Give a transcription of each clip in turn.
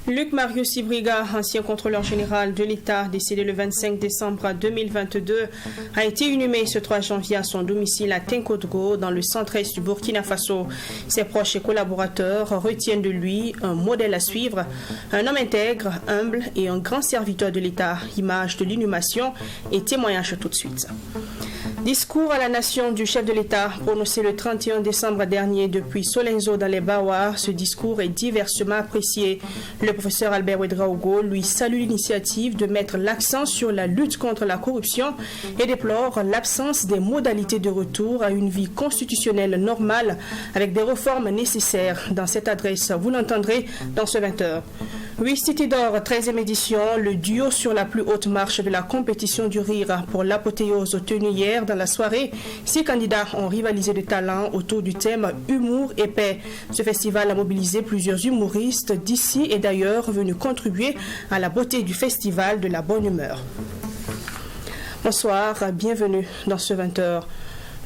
Luc Marius Ibriga, ancien contrôleur général de l'État, décédé le 25 décembre 2022, a été inhumé ce 3 janvier à son domicile à Tinkodgo, dans le centre-est du Burkina Faso. Ses proches et collaborateurs retiennent de lui un modèle à suivre, un homme intègre, humble et un grand serviteur de l'État. Image de l'inhumation et témoignage tout de suite. Discours à la nation du chef de l'État prononcé le 31 décembre dernier depuis Solenzo dans les Bawa. Ce discours est diversement apprécié. Le professeur Albert Ouedraogo lui salue l'initiative de mettre l'accent sur la lutte contre la corruption et déplore l'absence des modalités de retour à une vie constitutionnelle normale avec des réformes nécessaires. Dans cette adresse, vous l'entendrez dans ce 20h. City d'Or, 13e édition, le duo sur la plus haute marche de la compétition du rire pour l'apothéose tenue hier dans la soirée. 6 candidats ont rivalisé de talent autour du thème Humour et paix. Ce festival a mobilisé plusieurs humoristes d'ici et d'ailleurs venus contribuer à la beauté du festival de la bonne humeur. Bonsoir, bienvenue dans ce 20h.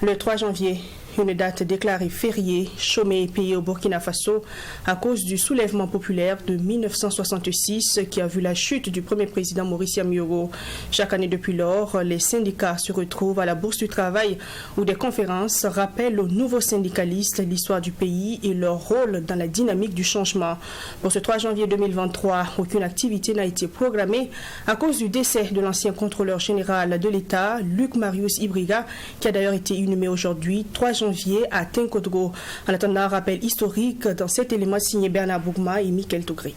Le 3 janvier, une date déclarée fériée, chômée et payée au Burkina Faso à cause du soulèvement populaire de 1966 qui a vu la chute du premier président Maurice Yamiogo. Chaque année depuis lors, les syndicats se retrouvent à la Bourse du Travail où des conférences rappellent aux nouveaux syndicalistes l'histoire du pays et leur rôle dans la dynamique du changement. Pour ce 3 janvier 2023, aucune activité n'a été programmée à cause du décès de l'ancien contrôleur général de l'État, Luc Marius Ibriga, qui a d'ailleurs été inhumé aujourd'hui, 3 janvier à Tinkodgo. En attendant un rappel historique dans cet élément signé Bernard Bougma et Michael Tougré.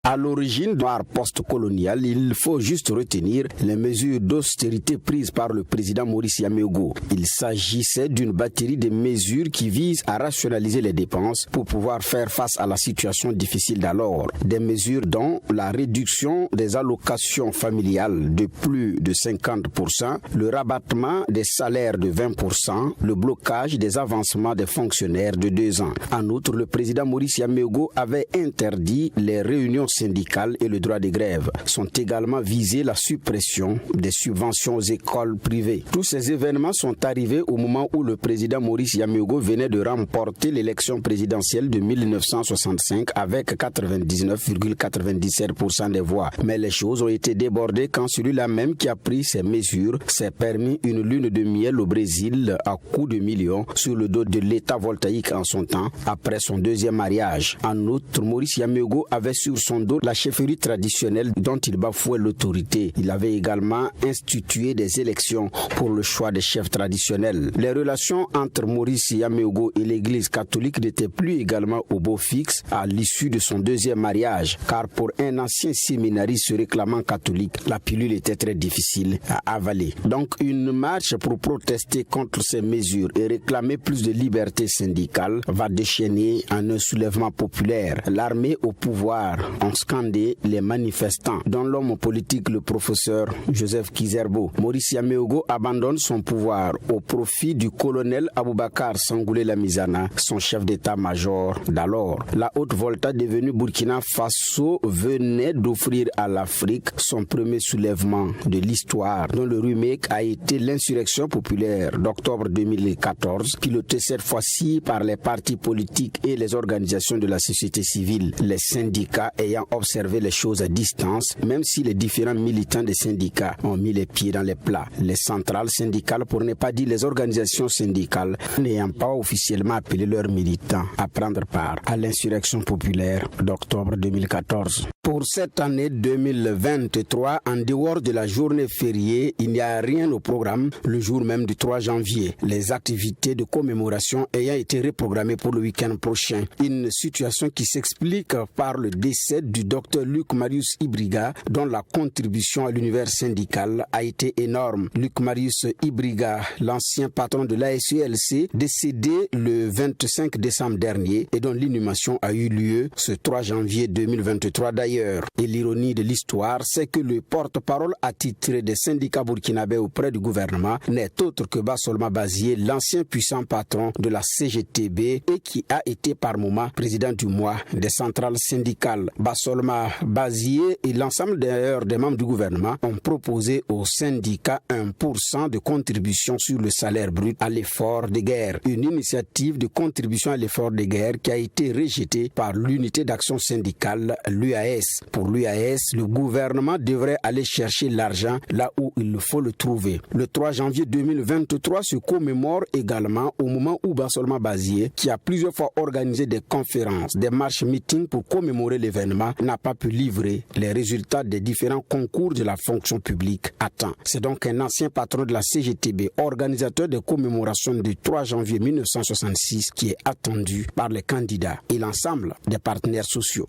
À l'origine de l'art post-colonial, il faut juste retenir les mesures d'austérité prises par le président Maurice Yamiogo. Il s'agissait d'une batterie de mesures qui visent à rationaliser les dépenses pour pouvoir faire face à la situation difficile d'alors. Des mesures dont la réduction des allocations familiales de plus de 50%, le rabattement des salaires de 20%, le blocage des avancements des fonctionnaires de 2 ans. En outre, le président Maurice Yamiogo avait interdit les réunions syndicales et le droit de grève. Sont également visés la suppression des subventions aux écoles privées. Tous ces événements sont arrivés au moment où le président Maurice Yamiogo venait de remporter l'élection présidentielle de 1965 avec 99,97% des voix. Mais les choses ont été débordées quand celui-là même qui a pris ces mesures s'est permis une lune de miel au Brésil à coups de millions sur le dos de l'État voltaïque en son temps après son deuxième mariage. En outre, Maurice Yamiogo avait sur son dos la chefferie traditionnelle dont il bafouait l'autorité. Il avait également institué des élections pour le choix des chefs traditionnels. Les relations entre Maurice Yamiogo et l'église catholique n'étaient plus également au beau fixe à l'issue de son deuxième mariage, car pour un ancien séminariste se réclamant catholique, la pilule était très difficile à avaler. Donc une marche pour protester contre ces mesures et réclamer plus de liberté syndicale va déchaîner en un soulèvement populaire. L'armée au pouvoir ont scandé les manifestants, dont l'homme politique, le professeur Joseph Kizerbo. Maurice Yamiogo abandonne son pouvoir au profit du colonel Aboubakar Sangoulé Lamizana, son chef d'état-major d'alors. La Haute-Volta, devenue Burkina Faso, venait d'offrir à l'Afrique son premier soulèvement de l'histoire, dont le remake a été l'insurrection populaire d'octobre 2014, pilotée cette fois-ci par les partis politiques et les organisations de la société civile. Les syndicats ayant observé les choses à distance, même si les différents militants des syndicats ont mis les pieds dans les plats. Les centrales syndicales, pour ne pas dire les organisations syndicales, n'ayant pas officiellement appelé leurs militants à prendre part à l'insurrection populaire d'octobre 2014. Pour cette année 2023, en dehors de la journée fériée, il n'y a rien au programme le jour même du 3 janvier. Les activités de commémoration ayant été reprogrammées pour le week-end prochain. Une situation qui s'explique par le décès du docteur Luc Marius Ibriga, dont la contribution à l'univers syndical a été énorme. Luc Marius Ibriga, l'ancien patron de l'ASELC, décédé le 25 décembre dernier et dont l'inhumation a eu lieu ce 3 janvier 2023. D'ailleurs, ailleurs. Et l'ironie de l'histoire, c'est que le porte-parole attitré des syndicats burkinabés auprès du gouvernement n'est autre que Bassolma Bazié, l'ancien puissant patron de la CGTB et qui a été par moment président du mois des centrales syndicales. Bassolma Bazié et l'ensemble d'ailleurs des membres du gouvernement ont proposé aux syndicats 1% de contribution sur le salaire brut à l'effort de guerre. Une initiative de contribution à l'effort de guerre qui a été rejetée par l'unité d'action syndicale, l'UAS. Pour l'UAS, le gouvernement devrait aller chercher l'argent là où il faut le trouver. Le 3 janvier 2023 se commémore également au moment où Bassolma Bazié, qui a plusieurs fois organisé des conférences, des marches, meetings pour commémorer l'événement, n'a pas pu livrer les résultats des différents concours de la fonction publique à temps. C'est donc un ancien patron de la CGTB, organisateur des commémorations du 3 janvier 1966, qui est attendu par les candidats et l'ensemble des partenaires sociaux.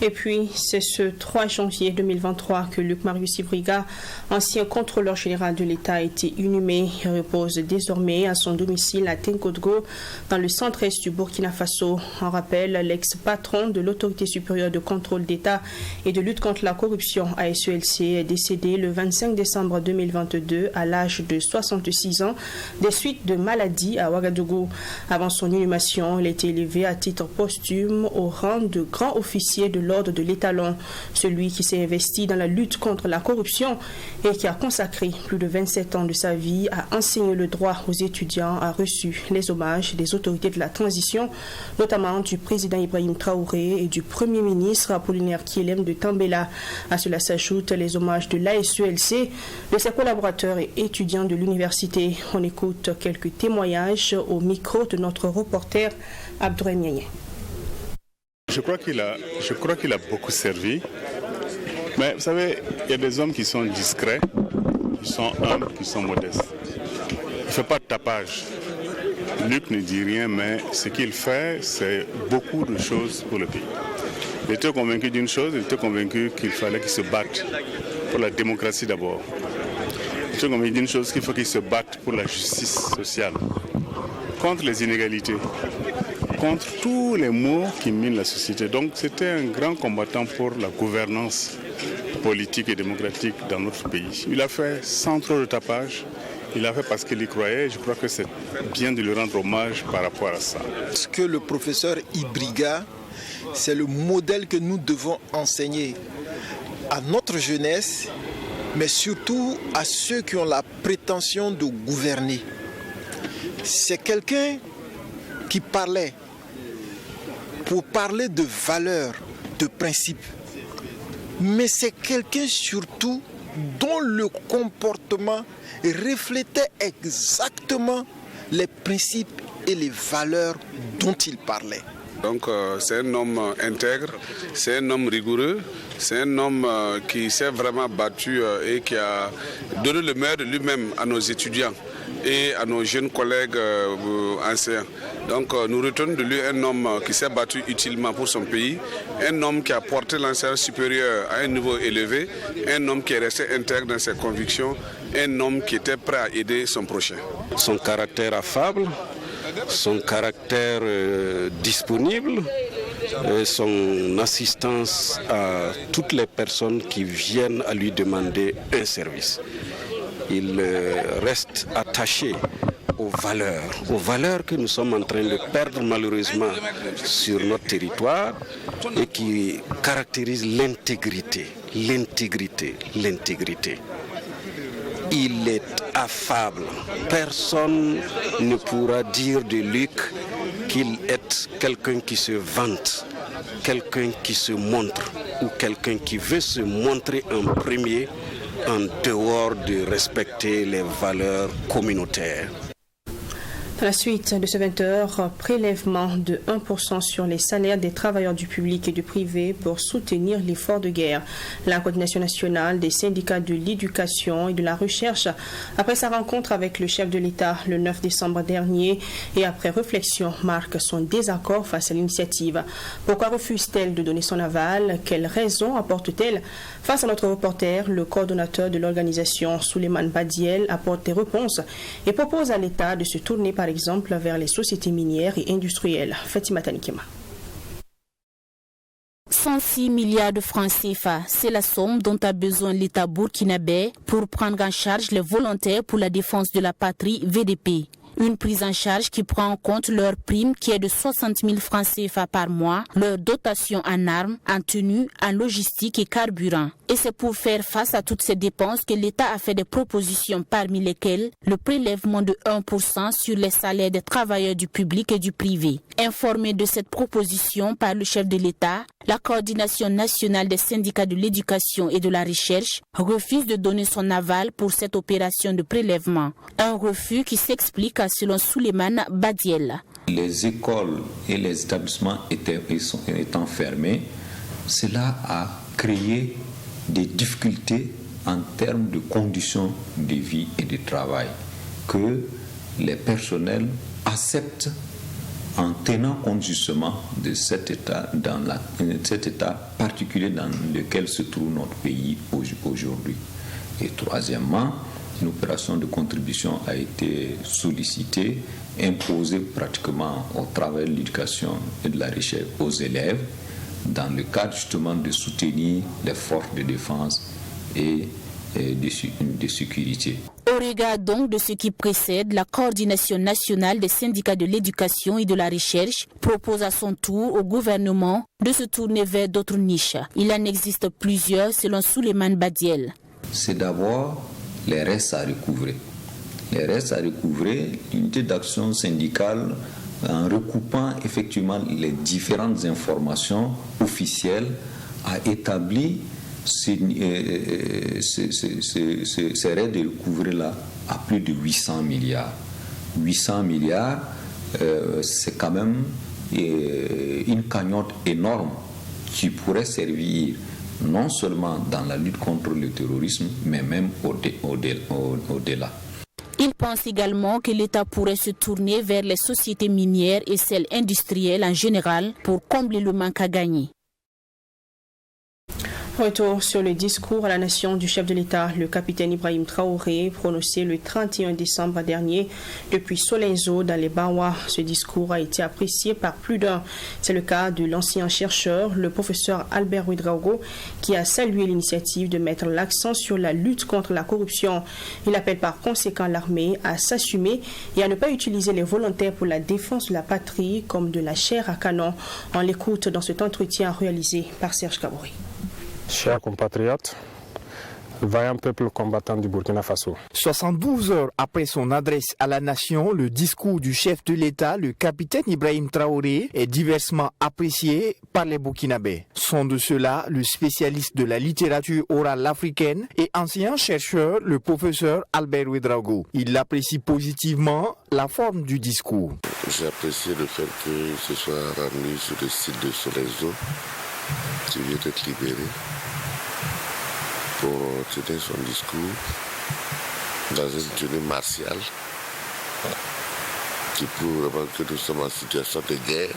Et puis, c'est ce 3 janvier 2023 que Luc Marius Ivriga, ancien contrôleur général de l'État, a été inhumé et repose désormais à son domicile à Tenkodgo, dans le centre-est du Burkina Faso. En rappel, l'ex-patron de l'Autorité supérieure de contrôle d'État et de lutte contre la corruption, ASELC, est décédé le 25 décembre 2022 à l'âge de 66 ans des suites de maladies à Ouagadougou. Avant son inhumation, il a été élevé à titre posthume au rang de grand officier de l'ordre de l'étalon, celui qui s'est investi dans la lutte contre la corruption et qui a consacré plus de 27 ans de sa vie à enseigner le droit aux étudiants, a reçu les hommages des autorités de la transition, notamment du président Ibrahim Traoré et du premier ministre Apollinaire Kielem de Tambela. À cela s'ajoutent les hommages de l'ASELC, de ses collaborateurs et étudiants de l'université. On écoute quelques témoignages au micro de notre reporter Abdourahim Niaye. Je crois qu'il a beaucoup servi. Mais vous savez, il y a des hommes qui sont discrets, qui sont humbles, qui sont modestes. Il ne fait pas de tapage. Luc ne dit rien, mais ce qu'il fait, c'est beaucoup de choses pour le pays. Il était convaincu d'une chose, il était convaincu qu'il fallait qu'il se batte pour la démocratie d'abord. Il était convaincu d'une chose, qu'il faut qu'il se batte pour la justice sociale, contre les inégalités, contre tous les maux qui minent la société. Donc c'était un grand combattant pour la gouvernance politique et démocratique dans notre pays. Il a fait sans trop de tapage, il a fait parce qu'il y croyait. Je crois que c'est bien de lui rendre hommage par rapport à ça. Ce que le professeur Ibriga, c'est le modèle que nous devons enseigner à notre jeunesse, mais surtout à ceux qui ont la prétention de gouverner. C'est quelqu'un qui parlait pour parler de valeurs, de principes. Mais c'est quelqu'un surtout dont le comportement reflétait exactement les principes et les valeurs dont il parlait. Donc c'est un homme intègre, c'est un homme rigoureux, c'est un homme qui s'est vraiment battu et qui a donné le meilleur de lui-même à nos étudiants et à nos jeunes collègues anciens. Donc nous retenons de lui un homme qui s'est battu utilement pour son pays, un homme qui a porté l'enseignement supérieur à un niveau élevé, un homme qui est resté intègre dans ses convictions, un homme qui était prêt à aider son prochain. Son caractère affable, son caractère disponible, son assistance à toutes les personnes qui viennent à lui demander un service. Il reste attaché aux valeurs que nous sommes en train de perdre malheureusement sur notre territoire et qui caractérisent l'intégrité. Il est affable. Personne ne pourra dire de Luc qu'il est quelqu'un qui se vante, quelqu'un qui se montre ou quelqu'un qui veut se montrer en premier en dehors de respecter les valeurs communautaires. À la suite de ce 20h, prélèvement de 1% sur les salaires des travailleurs du public et du privé pour soutenir l'effort de guerre. La coordination nationale des syndicats de l'éducation et de la recherche, après sa rencontre avec le chef de l'État le 9 décembre dernier et après réflexion, marque son désaccord face à l'initiative. Pourquoi refuse-t-elle de donner son aval? Quelles raisons apporte-t-elle? Face à notre reporter, le coordonnateur de l'organisation, Souleymane Badiel, apporte des réponses et propose à l'État de se tourner par exemple vers les sociétés minières et industrielles. Fatima Tanikema. 106 milliards de francs CFA, c'est la somme dont a besoin l'État burkinabé pour prendre en charge les volontaires pour la défense de la patrie VDP. Une prise en charge qui prend en compte leur prime qui est de 60 000 francs CFA par mois, leur dotation en armes, en tenue, en logistique et carburant. Et c'est pour faire face à toutes ces dépenses que l'État a fait des propositions parmi lesquelles le prélèvement de 1% sur les salaires des travailleurs du public et du privé. Informé de cette proposition par le chef de l'État, la coordination nationale des syndicats de l'éducation et de la recherche refuse de donner son aval pour cette opération de prélèvement. Un refus qui s'explique selon Souleymane Badiel. Les écoles et les établissements étant fermés, cela a créé des difficultés en termes de conditions de vie et de travail que les personnels acceptent en tenant compte justement de cet état particulier dans lequel se trouve notre pays aujourd'hui. Et troisièmement, une opération de contribution a été sollicitée, imposée pratiquement au travers de l'éducation et de la recherche aux élèves, dans le cadre justement de soutenir les forces de défense et de sécurité. Au regard donc de ce qui précède, la coordination nationale des syndicats de l'éducation et de la recherche propose à son tour au gouvernement de se tourner vers d'autres niches. Il en existe plusieurs selon Souleymane Badiel. C'est d'abord les restes à recouvrer. Les restes à recouvrer, l'unité d'action syndicale, en recoupant effectivement les différentes informations officielles, a établi ces restes de recouvrer-là à plus de 800 milliards. 800 milliards, c'est quand même une cagnotte énorme qui pourrait servir non seulement dans la lutte contre le terrorisme, mais même au-delà. Il pense également que l'État pourrait se tourner vers les sociétés minières et celles industrielles en général pour combler le manque à gagner. Retour sur le discours à la nation du chef de l'État, le capitaine Ibrahim Traoré, prononcé le 31 décembre dernier depuis Solenzo dans les Bawa. Ce discours a été apprécié par plus d'un. C'est le cas de l'ancien chercheur, le professeur Albert Ouedraogo, qui a salué l'initiative de mettre l'accent sur la lutte contre la corruption. Il appelle par conséquent l'armée à s'assumer et à ne pas utiliser les volontaires pour la défense de la patrie comme de la chair à canon. On l'écoute dans cet entretien réalisé par Serge Kabouri. Chers compatriotes, vaillant peuple combattant du Burkina Faso. 72 heures après son adresse à la nation, le discours du chef de l'État, le capitaine Ibrahim Traoré, est diversement apprécié par les Burkinabés. Sont de ceux-là le spécialiste de la littérature orale africaine et ancien chercheur, le professeur Albert Ouedraogo. Il apprécie positivement la forme du discours. J'ai apprécié le fait que ce soit rendu sur le site de Solenzo, qui vient d'être libéré, pour tenir son discours dans une tenue martiale qui prouve vraiment que nous sommes en situation de guerre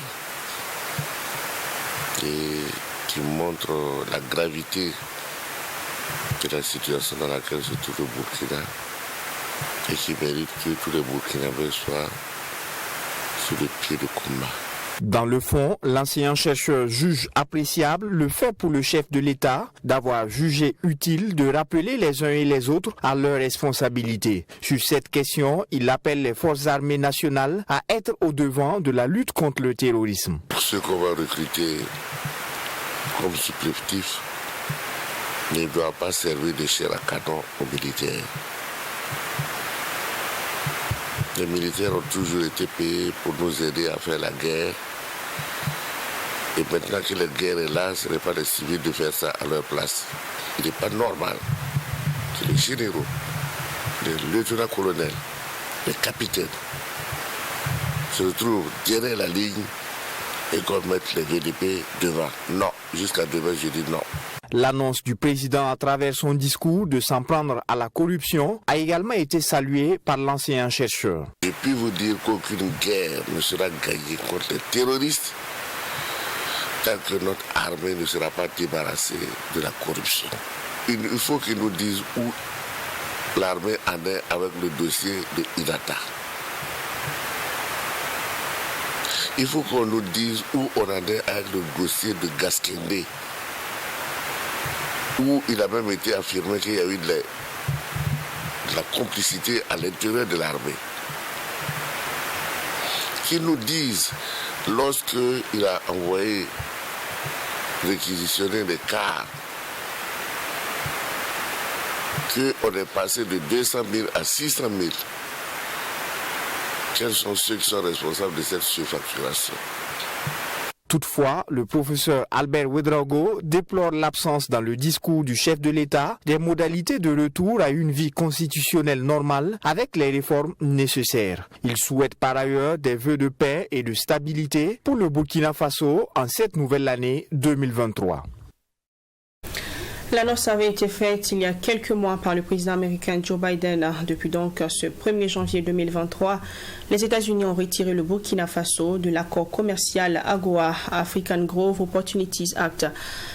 et qui montre la gravité de la situation dans laquelle se trouve le Burkina et qui mérite que tous les Burkinabés soient sur le pied de combat. Dans le fond, l'ancien chercheur juge appréciable le fait pour le chef de l'État d'avoir jugé utile de rappeler les uns et les autres à leurs responsabilités. Sur cette question, il appelle les forces armées nationales à être au devant de la lutte contre le terrorisme. Pour ceux qu'on va recruter comme supplétifs, ne doit pas servir de chair à canon aux militaires. Les militaires ont toujours été payés pour nous aider à faire la guerre. Et maintenant que la guerre est là, ce n'est pas les civils de faire ça à leur place. Il n'est pas normal que les généraux, les lieutenants-colonels, les capitaines se retrouvent derrière la ligne et qu'on mette les VDP devant. Non, jusqu'à demain, je dis non. L'annonce du président à travers son discours de s'en prendre à la corruption a également été saluée par l'ancien chercheur. Je puis vous dire qu'aucune guerre ne sera gagnée contre les terroristes tant que notre armée ne sera pas débarrassée de la corruption. Il faut qu'ils nous disent où l'armée en est avec le dossier de Idata. Il faut qu'on nous dise où on en est avec le dossier de Gasquendé, où il a même été affirmé qu'il y a eu de la complicité à l'intérieur de l'armée. Qu'ils nous disent, lorsqu'il a envoyé réquisitionner des cars, qu'on est passé de 200 000 à 600 000. Quels sont ceux qui sont responsables de cette surfacturation? Toutefois, le professeur Albert Ouedraogo déplore l'absence dans le discours du chef de l'État des modalités de retour à une vie constitutionnelle normale avec les réformes nécessaires. Il souhaite par ailleurs des vœux de paix et de stabilité pour le Burkina Faso en cette nouvelle année 2023. L'annonce avait été faite il y a quelques mois par le président américain Joe Biden. Depuis donc ce 1er janvier 2023, les États-Unis ont retiré le Burkina Faso de l'accord commercial AGOA, African Growth Opportunities Act.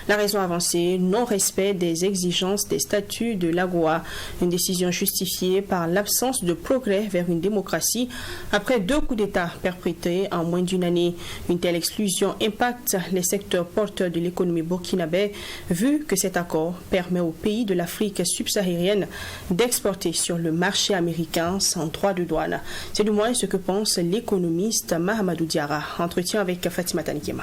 La raison avancée, non-respect des exigences des statuts de l'AGOA, une décision justifiée par l'absence de progrès vers une démocratie après 2 coups d'État perpétrés en moins d'une année. Une telle exclusion impacte les secteurs porteurs de l'économie burkinabé, vu que cet accord permet aux pays de l'Afrique subsaharienne d'exporter sur le marché américain sans droit de douane. C'est du moins ce que pense l'économiste Mahamadou Diarra. Entretien avec Fatima Tanikema.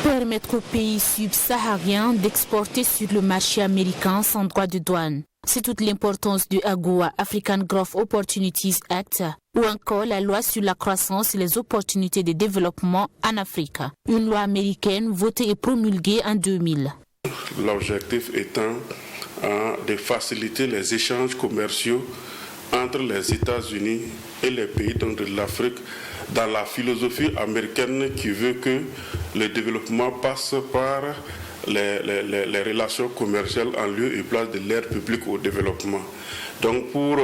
Permettre aux pays subsahariens d'exporter sur le marché américain sans droit de douane. C'est toute l'importance du AGOA, African Growth Opportunities Act, ou encore la loi sur la croissance et les opportunités de développement en Afrique. Une loi américaine votée et promulguée en 2000. L'objectif étant de faciliter les échanges commerciaux entre les États-Unis et les pays de l'Afrique dans la philosophie américaine qui veut que le développement passe par les relations commerciales en lieu et place de l'aide publique au développement. Donc pour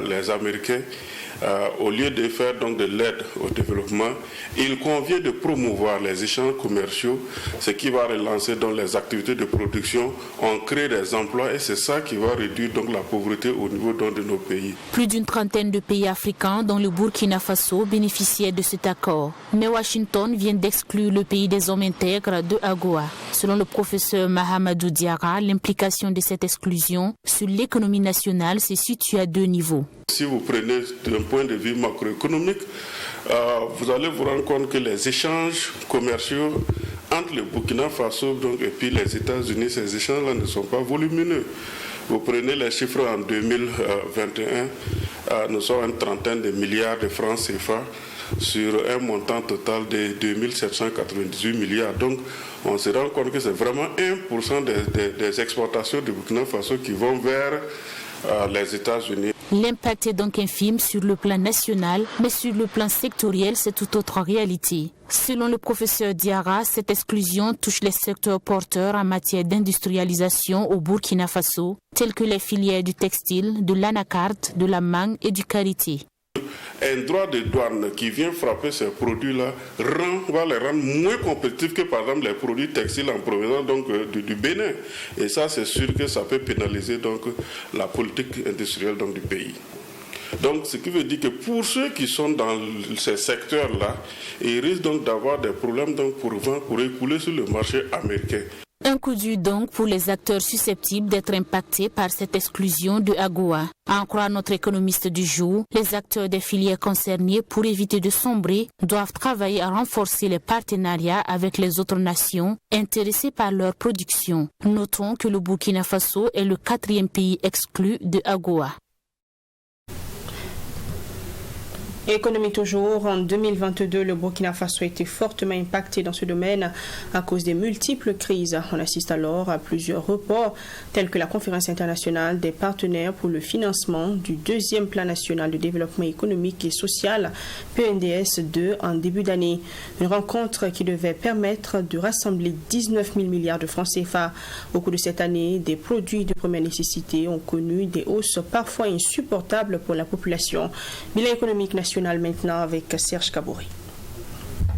les Américains, au lieu de faire donc de l'aide au développement, il convient de promouvoir les échanges commerciaux, ce qui va relancer donc les activités de production, on crée des emplois et c'est ça qui va réduire donc la pauvreté au niveau donc de nos pays. Plus d'une trentaine de pays africains, dont le Burkina Faso, bénéficiaient de cet accord. Mais Washington vient d'exclure le pays des hommes intègres de AGOA. Selon le professeur Mahamadou Diarra, l'implication de cette exclusion sur l'économie nationale se situe à 2 niveaux. Si vous prenez d'un point de vue macroéconomique, vous allez vous rendre compte que les échanges commerciaux entre le Burkina Faso et puis les États-Unis, ces échanges-là ne sont pas volumineux. Vous prenez les chiffres en 2021, nous sommes une trentaine de milliards de francs CFA sur un montant total de 2798 milliards. Donc, on se rend compte que c'est vraiment 1% des exportations du Burkina Faso qui vont vers les États-Unis. L'impact est donc infime sur le plan national, mais sur le plan sectoriel, c'est toute autre réalité. Selon le professeur Diarra, cette exclusion touche les secteurs porteurs en matière d'industrialisation au Burkina Faso, tels que les filières du textile, de l'anacarde, de la mangue et du karité. Un droit de douane qui vient frapper ces produits-là va les rendre moins compétitifs que par exemple les produits textiles en provenance du Bénin. Et ça, c'est sûr que ça peut pénaliser donc la politique industrielle du pays. Donc, ce qui veut dire que pour ceux qui sont dans ces secteurs-là, ils risquent donc d'avoir des problèmes pour écouler sur le marché américain. Un coup dur donc pour les acteurs susceptibles d'être impactés par cette exclusion de AGOA. À en croire notre économiste du jour, les acteurs des filières concernées, pour éviter de sombrer, doivent travailler à renforcer les partenariats avec les autres nations intéressées par leur production. Notons que le Burkina Faso est le 4e pays exclu de AGOA. Économie toujours, en 2022, le Burkina Faso a été fortement impacté dans ce domaine à cause des multiples crises. On assiste alors à plusieurs reports, tels que la conférence internationale des partenaires pour le financement du 2e plan national de développement économique et social, PNDS 2, en début d'année. Une rencontre qui devait permettre de rassembler 19 000 milliards de francs CFA. Au cours de cette année, des produits de première nécessité ont connu des hausses parfois insupportables pour la population. Bilan économique national maintenant avec Serge Kabouri.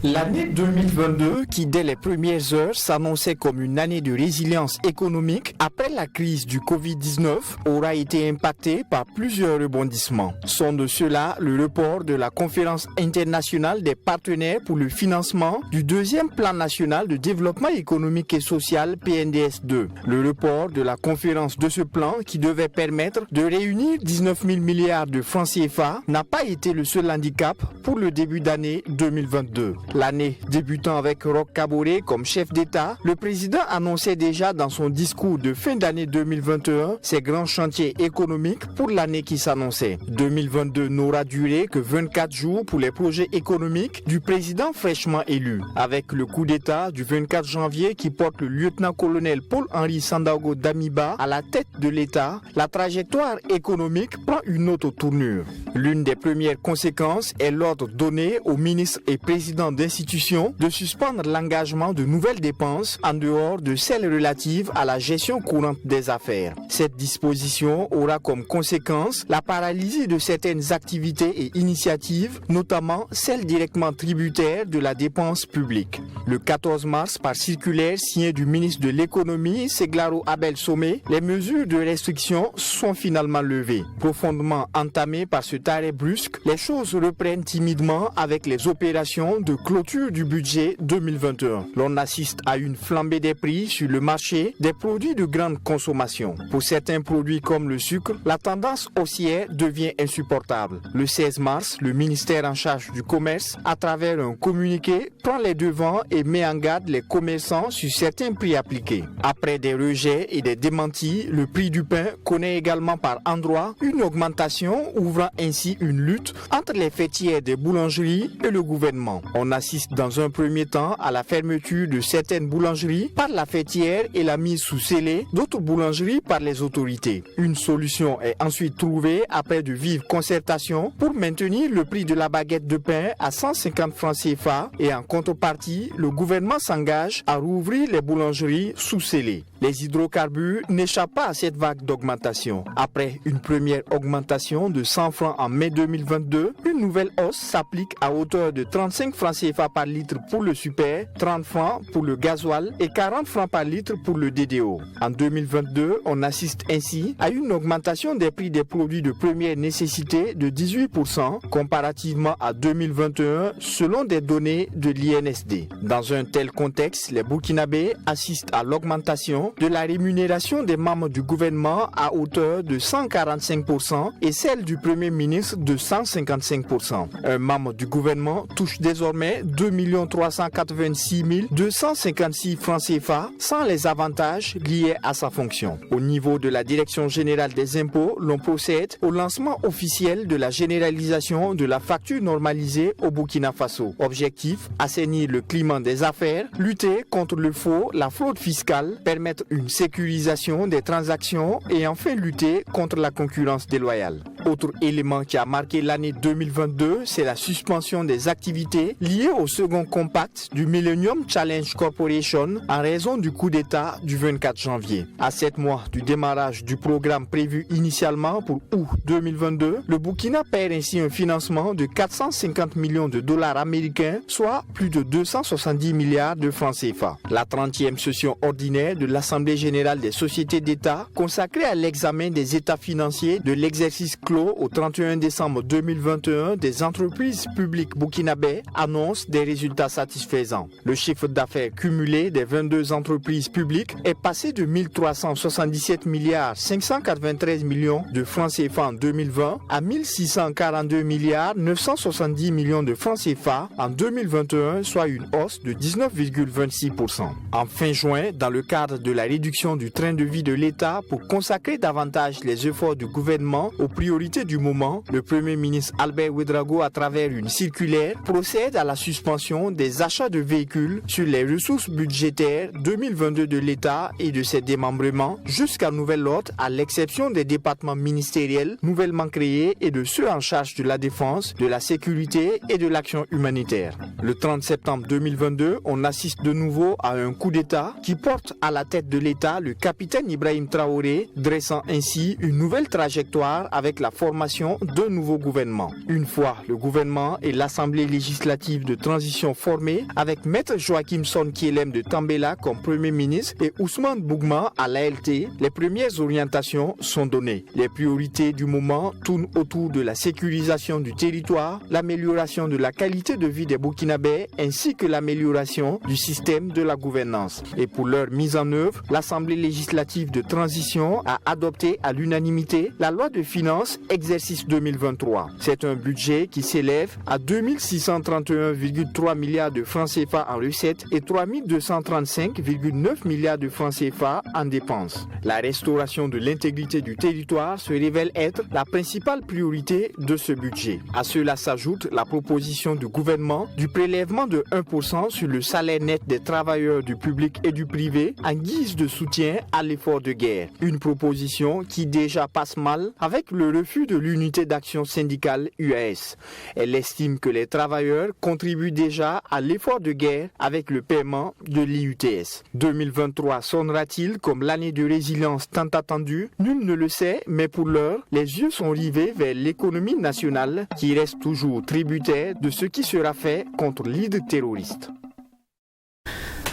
L'année 2022, qui dès les premières heures s'annonçait comme une année de résilience économique après la crise du Covid-19, aura été impactée par plusieurs rebondissements. Sont de cela le report de la conférence internationale des partenaires pour le financement du deuxième plan national de développement économique et social PNDS2. Le report de la conférence de ce plan qui devait permettre de réunir 19 000 milliards de francs CFA n'a pas été le seul handicap pour le début d'année 2022. L'année débutant avec Roch Kaboré comme chef d'État, le président annonçait déjà dans son discours de fin d'année 2021 ses grands chantiers économiques pour l'année qui s'annonçait. 2022 n'aura duré que 24 jours pour les projets économiques du président fraîchement élu. Avec le coup d'État du 24 janvier qui porte le lieutenant-colonel Paul-Henri Sandaogo Damiba à la tête de l'État, la trajectoire économique prend une autre tournure. L'une des premières conséquences est l'ordre donné aux ministres et présidents d'institutions de suspendre l'engagement de nouvelles dépenses en dehors de celles relatives à la gestion courante des affaires. Cette disposition aura comme conséquence la paralysie de certaines activités et initiatives, notamment celles directement tributaires de la dépense publique. Le 14 mars, par circulaire signée du ministre de l'économie, Seglaro Abel Somé, les mesures de restriction sont finalement levées. Profondément entamées par ce arrêt brusque, les choses reprennent timidement avec les opérations de clôture du budget 2021. L'on assiste à une flambée des prix sur le marché des produits de grande consommation. Pour certains produits comme le sucre, la tendance haussière devient insupportable. Le 16 mars, le ministère en charge du commerce, à travers un communiqué, prend les devants et met en garde les commerçants sur certains prix appliqués. Après des rejets et des démentis, le prix du pain connaît également par endroits une augmentation, ouvrant ainsi une lutte entre les fêtières des boulangeries et le gouvernement. On assiste dans un premier temps à la fermeture de certaines boulangeries par la fêtière et la mise sous scellé d'autres boulangeries par les autorités. Une solution est ensuite trouvée après de vives concertations pour maintenir le prix de la baguette de pain à 150 francs CFA et en contrepartie, le gouvernement s'engage à rouvrir les boulangeries sous scellé. Les hydrocarbures n'échappent pas à cette vague d'augmentation. Après une première augmentation de 100 francs en mai 2022, une nouvelle hausse s'applique à hauteur de 35 francs CFA par litre pour le super, 30 francs pour le gasoil et 40 francs par litre pour le DDO. En 2022, on assiste ainsi à une augmentation des prix des produits de première nécessité de 18% comparativement à 2021 selon des données de l'INSD. Dans un tel contexte, les Burkinabés assistent à l'augmentation de la rémunération des membres du gouvernement à hauteur de 145% et celle du Premier ministre de 155%. Un membre du gouvernement touche désormais 2 386 256 francs CFA sans les avantages liés à sa fonction. Au niveau de la Direction générale des impôts, l'on procède au lancement officiel de la généralisation de la facture normalisée au Burkina Faso. Objectif, assainir le climat des affaires, lutter contre le faux, la fraude fiscale, permettre une sécurisation des transactions et enfin lutter contre la concurrence déloyale. Autre élément qui a marqué l'année 2022, c'est la suspension des activités liées au second compact du Millennium Challenge Corporation en raison du coup d'État du 24 janvier. À 7 mois du démarrage du programme prévu initialement pour août 2022, le Burkina perd ainsi un financement de 450 millions de dollars américains, soit plus de 270 milliards de francs CFA. La 30e session ordinaire de l'Assemblée générale des sociétés d'État, consacrée à l'examen des états financiers de l'exercice clos au 31 décembre 2021 des entreprises publiques burkinabées, annonce des résultats satisfaisants. Le chiffre d'affaires cumulé des 22 entreprises publiques est passé de 1377 milliards 593 millions de francs CFA en 2020 à 1642 milliards 970 millions de francs CFA en 2021, soit une hausse de 19,26%. En fin juin, dans le cadre de la réduction du train de vie de l'État pour consacrer davantage les efforts du gouvernement aux priorités du moment, le Premier ministre Albert Ouedraogo, à travers une circulaire, procède à la suspension des achats de véhicules sur les ressources budgétaires 2022 de l'État et de ses démembrements jusqu'à nouvel ordre, à l'exception des départements ministériels nouvellement créés et de ceux en charge de la défense, de la sécurité et de l'action humanitaire. Le 30 septembre 2022, on assiste de nouveau à un coup d'État qui porte à la tête de l'État le capitaine Ibrahim Traoré, dressant ainsi une nouvelle trajectoire avec la la formation d'un nouveau gouvernement. Une fois le gouvernement et l'Assemblée législative de transition formés, avec Maître Joachim Son Kielem de Tambela comme Premier ministre et Ousmane Bougma à l'ALT, les premières orientations sont données. Les priorités du moment tournent autour de la sécurisation du territoire, l'amélioration de la qualité de vie des Burkinabés ainsi que l'amélioration du système de la gouvernance. Et pour leur mise en œuvre, l'Assemblée législative de transition a adopté à l'unanimité la loi de finances exercice 2023. C'est un budget qui s'élève à 2631,3 milliards de francs CFA en recettes et 3235,9 milliards de francs CFA en dépenses. La restauration de l'intégrité du territoire se révèle être la principale priorité de ce budget. À cela s'ajoute la proposition du gouvernement du prélèvement de 1% sur le salaire net des travailleurs du public et du privé en guise de soutien à l'effort de guerre. Une proposition qui déjà passe mal avec le refus de l'unité d'action syndicale UAS. Elle estime que les travailleurs contribuent déjà à l'effort de guerre avec le paiement de l'IUTS. 2023 sonnera-t-il comme l'année de résilience tant attendue? Nul ne le sait, mais pour l'heure, les yeux sont rivés vers l'économie nationale qui reste toujours tributaire de ce qui sera fait contre l'hydre terroriste.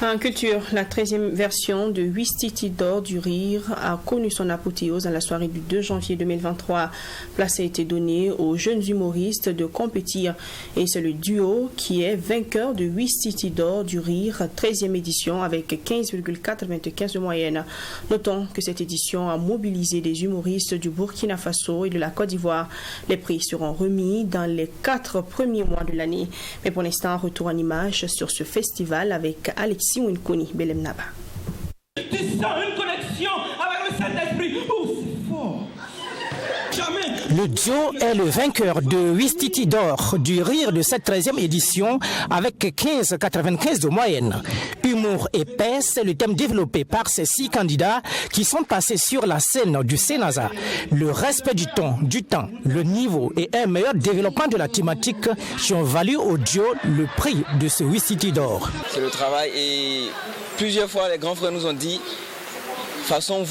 En culture, la 13e version de Ouistiti d'or du rire a connu son apothéose dans la soirée du 2 janvier 2023. Place a été donnée aux jeunes humoristes de compétir et c'est le duo qui est vainqueur de Ouistiti d'or du rire 13e édition avec 15,95 de moyenne. Notons que cette édition a mobilisé des humoristes du Burkina Faso et de la Côte d'Ivoire. Les prix seront remis dans les 4 premiers mois de l'année. Mais pour l'instant, retour en images sur ce festival avec Alexis Winkoni Belem Naba. Tu sens une connexion avec le Saint-Esprit. Oh, c'est fort. Jamais. Le duo est le vainqueur de Ouistiti d'or du rire de cette 13e édition avec 15,95 de moyenne. Humour et paix, c'est le thème développé par ces 6 candidats qui sont passés sur la scène du Sénasa. Le respect du ton, du temps, le niveau et un meilleur développement de la thématique qui ont valu au duo le prix de ce Ouistiti d'or. C'est le travail et plusieurs fois les grands frères nous ont dit, de toute façon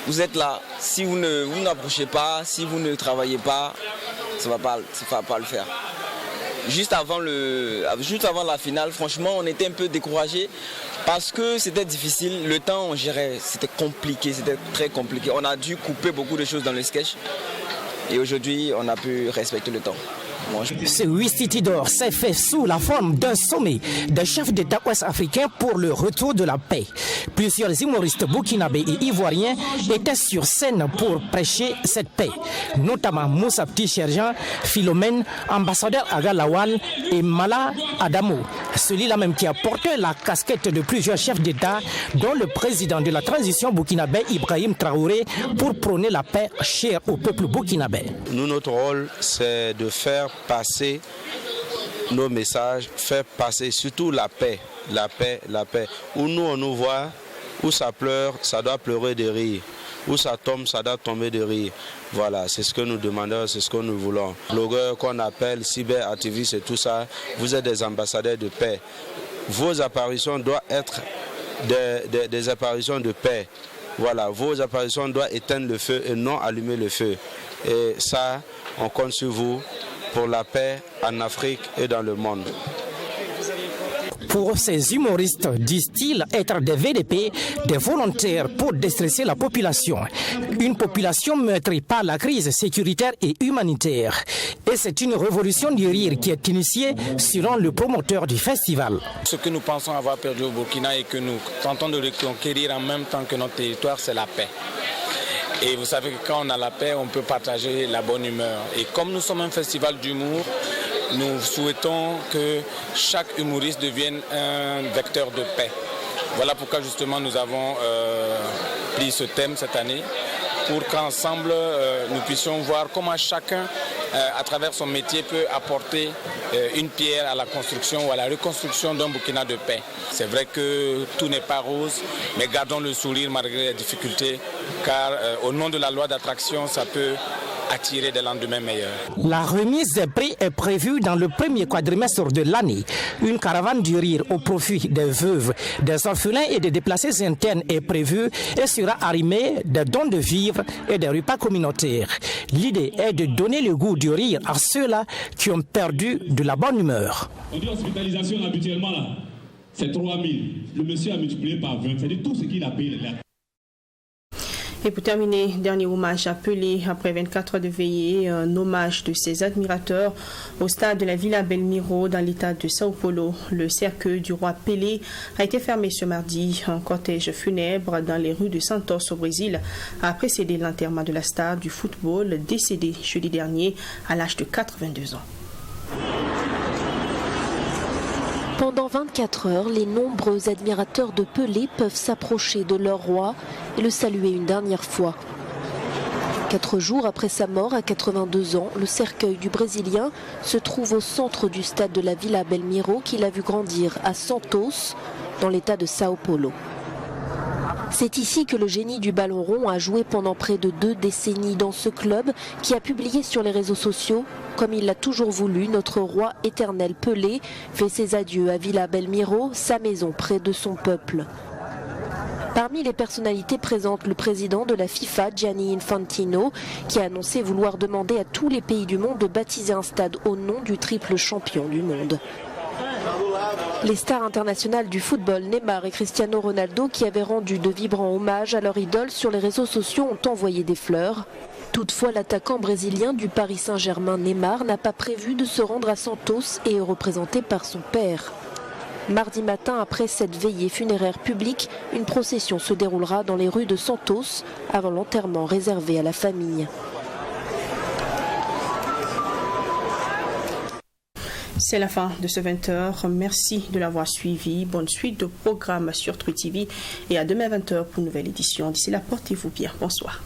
vous êtes là, si vous n'approchez pas, si vous ne travaillez pas, ça ne va pas le faire. Juste avant la finale, franchement, on était un peu découragés parce que c'était difficile. Le temps, on gérait, c'était compliqué, c'était très compliqué. On a dû couper beaucoup de choses dans le sketch et aujourd'hui, on a pu respecter le temps. Ce Ouistiti d'or s'est fait sous la forme d'un sommet des chefs d'État ouest-africains pour le retour de la paix. Plusieurs humoristes burkinabés et ivoiriens étaient sur scène pour prêcher cette paix, notamment Moussa Petit-Sergent, Philomène, ambassadeur Aga Lawal et Mala Adamo, celui-là même qui a porté la casquette de plusieurs chefs d'État, dont le président de la transition burkinabé Ibrahim Traoré, pour prôner la paix chère au peuple burkinabé. Nous, notre rôle, c'est de faire passer nos messages, faire passer surtout la paix, la paix, la paix. Où nous on nous voit, où ça pleure, ça doit pleurer de rire. Où ça tombe, ça doit tomber de rire. Voilà, c'est ce que nous demandons, c'est ce que nous voulons. Blogueurs qu'on appelle cyberactivistes et tout ça, vous êtes des ambassadeurs de paix. Vos apparitions doivent être des apparitions de paix. Voilà, vos apparitions doivent éteindre le feu et non allumer le feu. Et ça, on compte sur vous pour la paix en Afrique et dans le monde. Pour ces humoristes, disent-ils être des VDP, des volontaires pour déstresser la population. Une population meurtrie par la crise sécuritaire et humanitaire. Et c'est une révolution du rire qui est initiée selon le promoteur du festival. Ce que nous pensons avoir perdu au Burkina et que nous tentons de reconquérir en même temps que notre territoire, c'est la paix. Et vous savez que quand on a la paix, on peut partager la bonne humeur. Et comme nous sommes un festival d'humour, nous souhaitons que chaque humoriste devienne un vecteur de paix. Voilà pourquoi justement nous avons pris ce thème cette année, pour qu'ensemble nous puissions voir comment chacun, à travers son métier, peut apporter une pierre à la construction ou à la reconstruction d'un Burkina de paix. C'est vrai que tout n'est pas rose, mais gardons le sourire malgré les difficultés, car au nom de la loi d'attraction, ça peut attirer des lendemains meilleurs. La remise des prix est prévue dans le premier quadrimestre de l'année. Une caravane du rire au profit des veuves, des orphelins et des déplacés internes est prévue et sera arrimée des dons de vivres et des repas communautaires. L'idée est de donner le goût du rire à ceux-là qui ont perdu de la bonne humeur. On dit hospitalisation habituellement là, c'est 3 000. Le monsieur a multiplié par 20, c'est-à-dire tout ce qu'il a payé. Et pour terminer, dernier hommage à Pelé. Après 24 heures de veillée, un hommage de ses admirateurs au stade de la Villa Belmiro dans l'état de Sao Paulo. Le cercueil du roi Pelé a été fermé ce mardi. Un cortège funèbre dans les rues de Santos au Brésil a précédé l'enterrement de la star du football décédée jeudi dernier à l'âge de 82 ans. Pendant 24 heures, les nombreux admirateurs de Pelé peuvent s'approcher de leur roi et le saluer une dernière fois. 4 jours après sa mort à 82 ans, le cercueil du Brésilien se trouve au centre du stade de la Villa Belmiro qu'il a vu grandir à Santos, dans l'état de Sao Paulo. C'est ici que le génie du ballon rond a joué pendant près de 2 décennies dans ce club qui a publié sur les réseaux sociaux « Comme il l'a toujours voulu, notre roi éternel Pelé fait ses adieux à Villa Belmiro, sa maison près de son peuple ». Parmi les personnalités présentes, le président de la FIFA, Gianni Infantino, qui a annoncé vouloir demander à tous les pays du monde de baptiser un stade au nom du triple champion du monde. Les stars internationales du football, Neymar et Cristiano Ronaldo, qui avaient rendu de vibrants hommages à leur idole sur les réseaux sociaux, ont envoyé des fleurs. Toutefois, l'attaquant brésilien du Paris Saint-Germain, Neymar, n'a pas prévu de se rendre à Santos et est représenté par son père. Mardi matin, après cette veillée funéraire publique, une procession se déroulera dans les rues de Santos avant l'enterrement réservé à la famille. C'est la fin de ce 20h. Merci de l'avoir suivi. Bonne suite de programmes sur Truth TV et à demain 20h pour une nouvelle édition. D'ici là, portez-vous bien. Bonsoir.